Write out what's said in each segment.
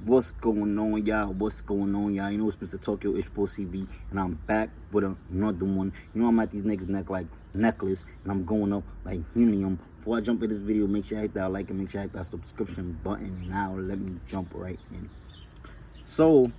What's going on, y'all? What's going on, y'all? You know it's Mr. Tokyo Ishpo CV, and I'm back with another one. You know I'm at these niggas' neck like necklace, and I'm going up like helium. Before I jump in this video, make sure I hit that like and make sure I hit that subscription button. Now let me jump right in. So,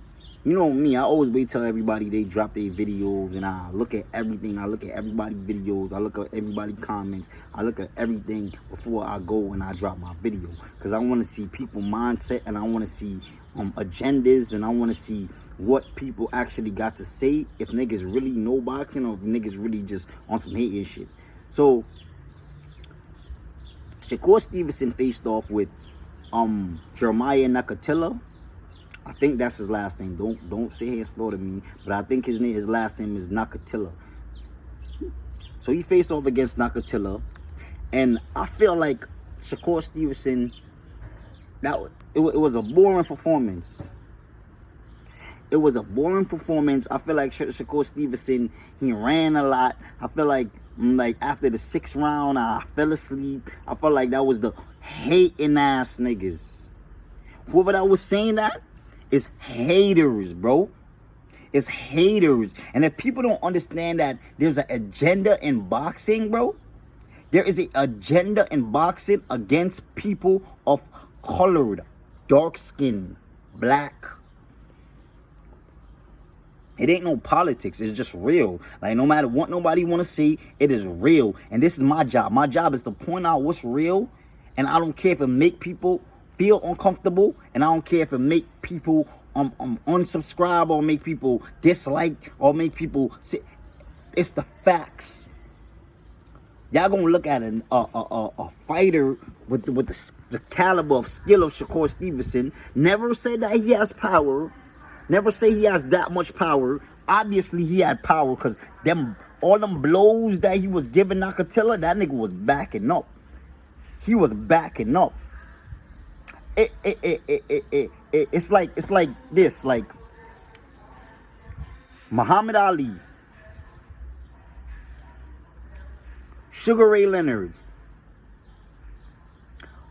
you know me, I always wait till everybody they drop their videos, and I look at everything. I look at everybody's videos. I look at everybody's comments. I look at everything before I go and I drop my video, because I want to see people mindset, and I want to see agendas, and I want to see what people actually got to say, if niggas really know boxing or if niggas really just on some hating shit. So Shakur Stevenson faced off with Jeremiah Nakatilla. I think that's his last name. Don't sit here and slaughter me, but I think his last name is Nakatilla. So he faced off against Nakatilla, and I feel like Shakur Stevenson, it was a boring performance. It was a boring performance. I feel like Shakur Stevenson, he ran a lot. I feel like after the 6th round, I fell asleep. I felt like that was the hating ass niggas. Whoever that was saying that is haters, bro. It's haters. And if people don't understand that there's an agenda in boxing, bro, there is an agenda in boxing against people of colored, dark skin, black. It ain't no politics. It's just real. Like, no matter what nobody want to say, it is real. And this is my job. My job is to point out what's real. And I don't care if it make people feel uncomfortable. And I don't care if it make people unsubscribe or make people dislike or make people say. It's the facts. Y'all gonna look at a fighter with the caliber of skill of Shakur Stevenson. Never said that he has power. Never say he has that much power. Obviously, he had power, because all them blows that he was giving Nakatilla, that nigga was backing up. He was backing up. It's like this, like Muhammad Ali, Sugar Ray Leonard,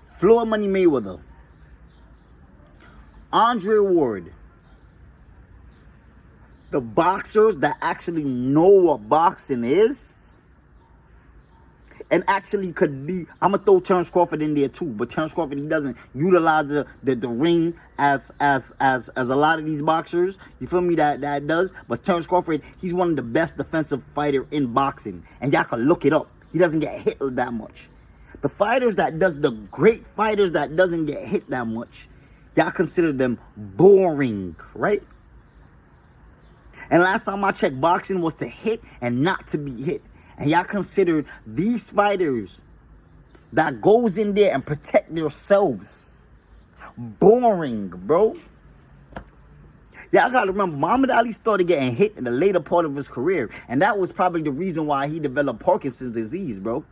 Floyd Money Mayweather, Andre Ward. The boxers that actually know what boxing is and actually could be, I'm gonna throw Terrence Crawford in there too, but Terrence Crawford, he doesn't utilize the ring as a lot of these boxers, you feel me, that does. But Terrence Crawford, he's one of the best defensive fighter in boxing, and y'all can look it up. He doesn't get hit that much. The great fighters that doesn't get hit that much, y'all consider them boring, right? And last time I checked, boxing was to hit and not to be hit. And y'all considered these fighters that goes in there and protect themselves boring, bro. Y'all gotta remember, Muhammad Ali started getting hit in the later part of his career. And that was probably the reason why he developed Parkinson's disease, bro.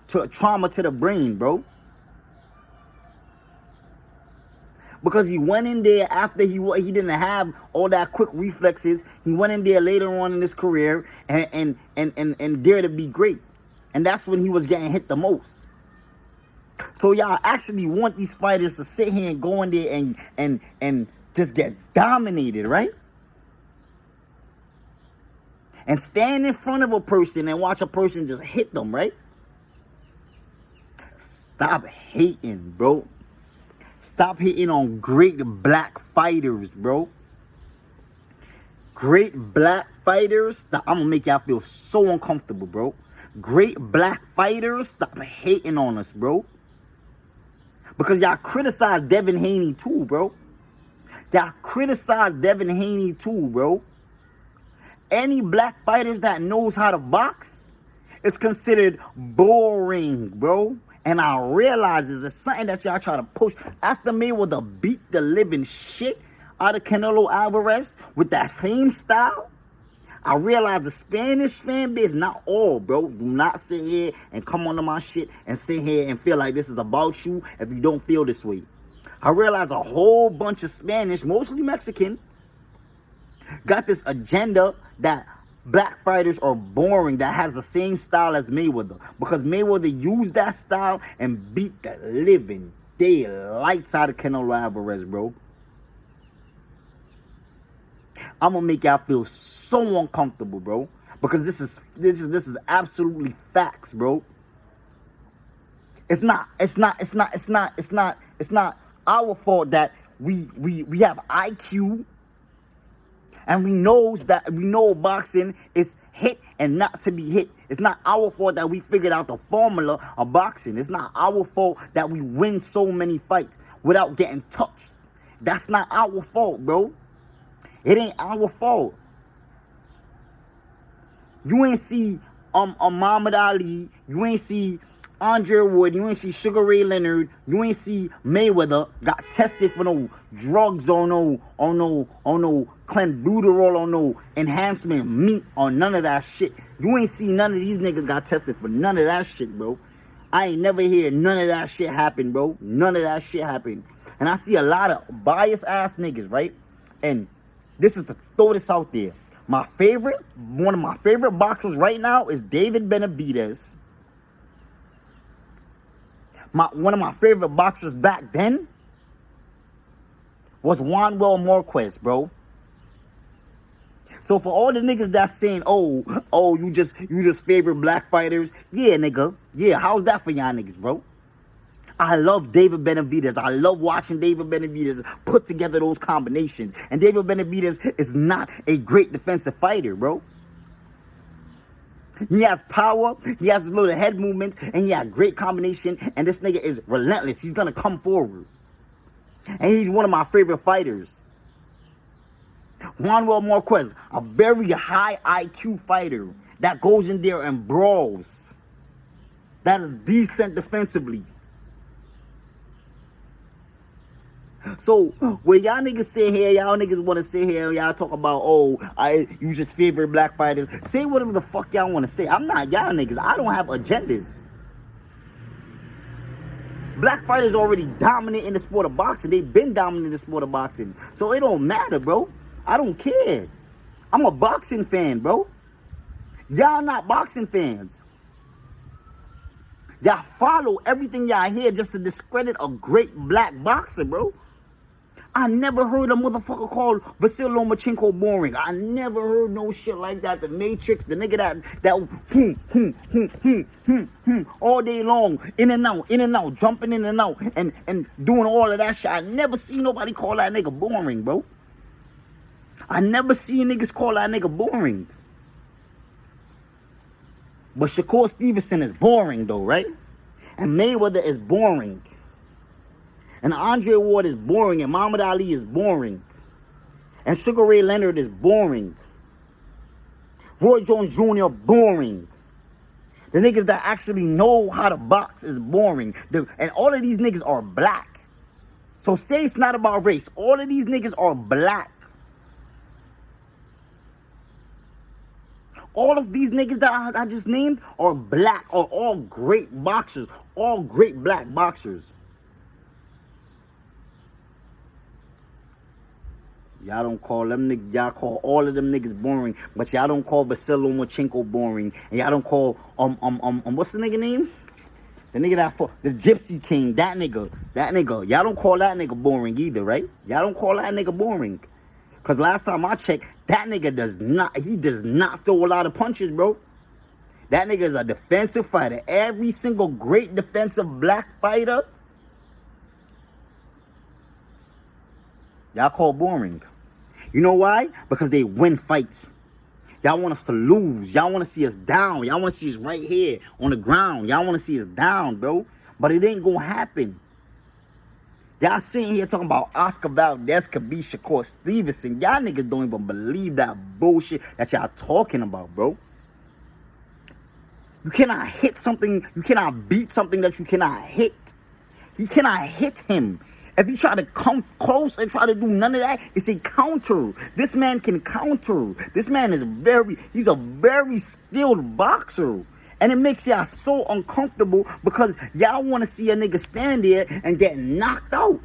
Trauma to the brain, bro. Because he went in there after he didn't have all that quick reflexes. He went in there later on in his career and dared to be great. And that's when he was getting hit the most. So y'all actually want these fighters to sit here and go in there and just get dominated, right? And stand in front of a person and watch a person just hit them, right? Stop hating, bro. Stop hitting on great black fighters, bro. Great black fighters. I'm going to make y'all feel so uncomfortable, bro. Great black fighters. Stop hating on us, bro. Because y'all criticize Devin Haney too, bro. Y'all criticize Devin Haney too, bro. Any black fighters that knows how to box is considered boring, bro. And I realize it's something that y'all try to push. After Mayweather beat the living shit out of Canelo Alvarez with that same style, I realize the Spanish fan base, not all, bro. Do not sit here and come onto my shit and sit here and feel like this is about you if you don't feel this way. I realize a whole bunch of Spanish, mostly Mexican, got this agenda that black fighters are boring, that has the same style as Mayweather. Because Mayweather used that style and beat the living daylights out of Canelo Alvarez, bro. I'm gonna make y'all feel so uncomfortable, bro. Because this is absolutely facts, bro. It's not our fault that we have IQ and we know boxing is hit and not to be hit. It's not our fault that we figured out the formula of boxing. It's not our fault that we win so many fights without getting touched. That's not our fault, bro. It ain't our fault. You ain't see Muhammad Ali. You ain't see Andre Wood. You ain't see Sugar Ray Leonard. You ain't see Mayweather got tested for no drugs or no clenbuterol or no enhancement meat or none of that shit. You ain't see none of these niggas got tested for none of that shit, bro. I ain't never hear none of that shit happen, bro. None of that shit happen. And I see a lot of biased ass niggas, right? And this is to throw this out there. One of my favorite boxers right now is David Benavidez. One of my favorite boxers back then was Juan Marquez, bro. So for all the niggas that's saying, oh, you just favorite black fighters, yeah, nigga, yeah, how's that for y'all niggas, bro? I love David Benavidez. I love watching David Benavidez put together those combinations. And David Benavidez is not a great defensive fighter, bro. He has power, he has little head movements, and he has great combination, and this nigga is relentless. He's gonna come forward. And he's one of my favorite fighters. Juan Marquez, a very high IQ fighter that goes in there and brawls. That is decent defensively. So, when y'all niggas sit here, y'all niggas want to sit here, y'all talk about, you just favorite black fighters. Say whatever the fuck y'all want to say. I'm not y'all niggas. I don't have agendas. Black fighters already dominant in the sport of boxing. They've been dominant in the sport of boxing. So, it don't matter, bro. I don't care. I'm a boxing fan, bro. Y'all not boxing fans. Y'all follow everything y'all hear just to discredit a great black boxer, bro. I never heard a motherfucker called Vasily Lomachenko boring. I never heard no shit like that. The Matrix, the nigga that all day long, in and out, jumping in and out, and doing all of that shit. I never see nobody call that nigga boring, bro. I never see niggas call that nigga boring. But Shakur Stevenson is boring, though, right? And Mayweather is boring. And Andre Ward is boring. And Muhammad Ali is boring. And Sugar Ray Leonard is boring. Roy Jones Jr. boring. The niggas that actually know how to box is boring. And all of these niggas are black. So say it's not about race. All of these niggas are black. All of these niggas that I just named are black, are all great boxers, all great black boxers. Y'all don't call them niggas, y'all call all of them niggas boring, but y'all don't call Vasily Lomachenko boring, and y'all don't call, what's the nigga name? The nigga the Gypsy King, that nigga, y'all don't call that nigga boring either, right? Y'all don't call that nigga boring. Because last time I checked, that nigga does not throw a lot of punches, bro. That nigga is a defensive fighter. Every single great defensive black fighter, y'all call boring. You know why? Because they win fights. Y'all want us to lose. Y'all want to see us down. Y'all want to see us right here on the ground. Y'all want to see us down, bro. But it ain't going to happen. Y'all sitting here talking about Oscar Valdez could be Shakur Stevenson. Y'all niggas don't even believe that bullshit that y'all talking about, bro. You cannot hit something. You cannot beat something that you cannot hit. He cannot hit him. If you try to come close and try to do none of that, it's a counter. This man can counter. This man is he's a very skilled boxer. And it makes y'all so uncomfortable because y'all want to see a nigga stand there and get knocked out.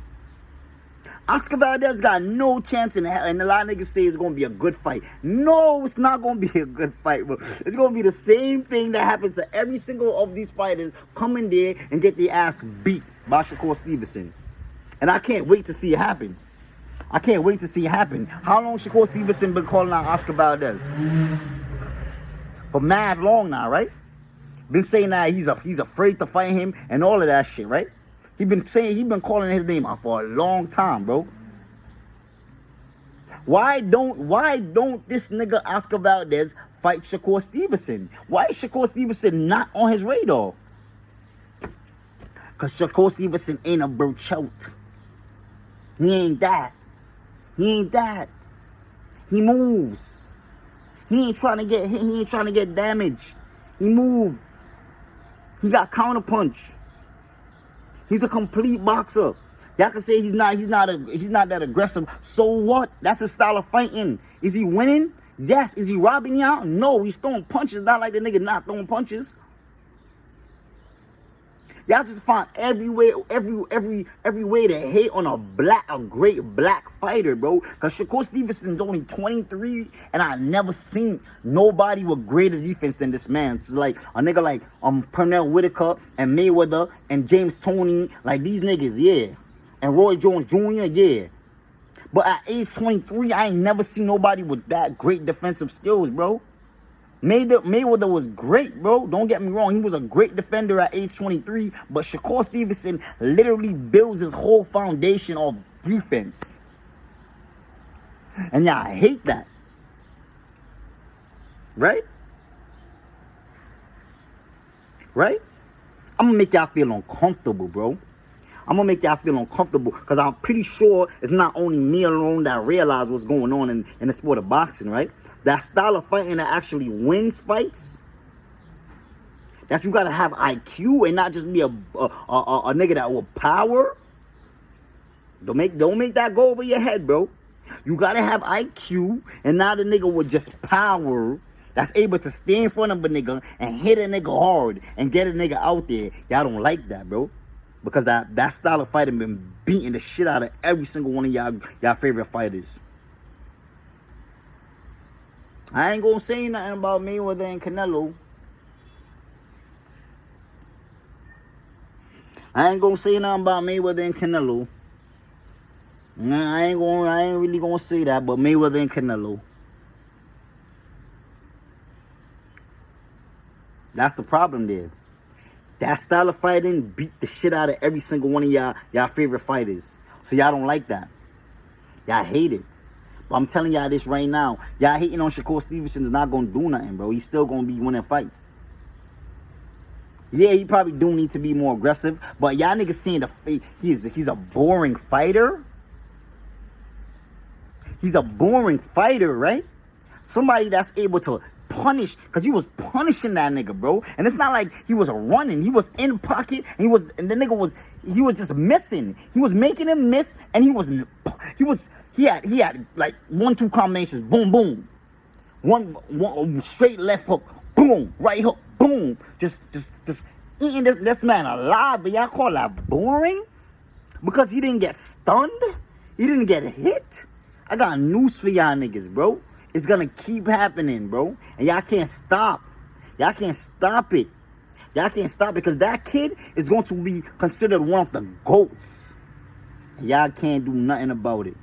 Oscar Valdez got no chance in hell. And a lot of niggas say it's going to be a good fight. No, it's not going to be a good fight, bro. It's going to be the same thing that happens to every single of these fighters come in there and get their ass beat by Shakur Stevenson. And I can't wait to see it happen. I can't wait to see it happen. How long Shakur Stevenson been calling out Oscar Valdez? For mad long now, right? Been saying that he's afraid to fight him and all of that shit, right? He been calling his name out for a long time, bro. Why don't this nigga Oscar Valdez fight Shakur Stevenson? Why is Shakur Stevenson not on his radar? Cause Shakur Stevenson ain't a Burchout. He ain't that. He ain't that. He moves. He ain't trying to get hit. He ain't trying to get damaged. He moved. He got counterpunch. He's a complete boxer. Y'all can say he's not that aggressive. So what? That's his style of fighting. Is he winning? Yes. Is he robbing y'all? No. He's throwing punches. Not like the nigga not throwing punches. Y'all just find every way to hate on a great black fighter, bro. Cause Shakur Stevenson's only 23, and I never seen nobody with greater defense than this man. It's like a nigga like Pernell Whitaker and Mayweather and James Toney, like these niggas, yeah. And Roy Jones Jr., yeah. But at age 23, I ain't never seen nobody with that great defensive skills, bro. Mayweather was great, bro. Don't get me wrong. He was a great defender at age 23. But Shakur Stevenson literally builds his whole foundation of defense. And y'all hate that. Right? Right? I'm going to make y'all feel uncomfortable, bro. I'm going to make y'all feel uncomfortable because I'm pretty sure it's not only me alone that realize what's going on in the sport of boxing, right? That style of fighting that actually wins fights, that you got to have IQ and not just be a nigga that will power. Don't make that go over your head, bro. You got to have IQ and not a nigga with just power that's able to stay in front of a nigga and hit a nigga hard and get a nigga out there. Y'all don't like that, bro. Because that style of fighting been beating the shit out of every single one of y'all favorite fighters. I ain't gonna say nothing about Mayweather and Canelo. I ain't really gonna say that, but Mayweather and Canelo. That's the problem there. That style of fighting beat the shit out of every single one of y'all favorite fighters. So y'all don't like that. Y'all hate it. But I'm telling y'all this right now. Y'all hating on Shakur Stevenson is not going to do nothing, bro. He's still going to be winning fights. Yeah, he probably do need to be more aggressive. But y'all niggas seeing he's a boring fighter. He's a boring fighter, right? Somebody that's able to punish, because he was punishing that nigga, bro. And it's not like he was running. He was in pocket, and the nigga was just missing. He was making him miss, and he had like 1-2 combinations, boom, boom. One straight left hook, boom, right hook, boom. Just eating this man alive. But y'all call that boring? Because he didn't get stunned? He didn't get hit? I got news for y'all niggas, bro. It's gonna keep happening, bro. And y'all can't stop. Y'all can't stop it. Y'all can't stop it because that kid is going to be considered one of the GOATs. And y'all can't do nothing about it.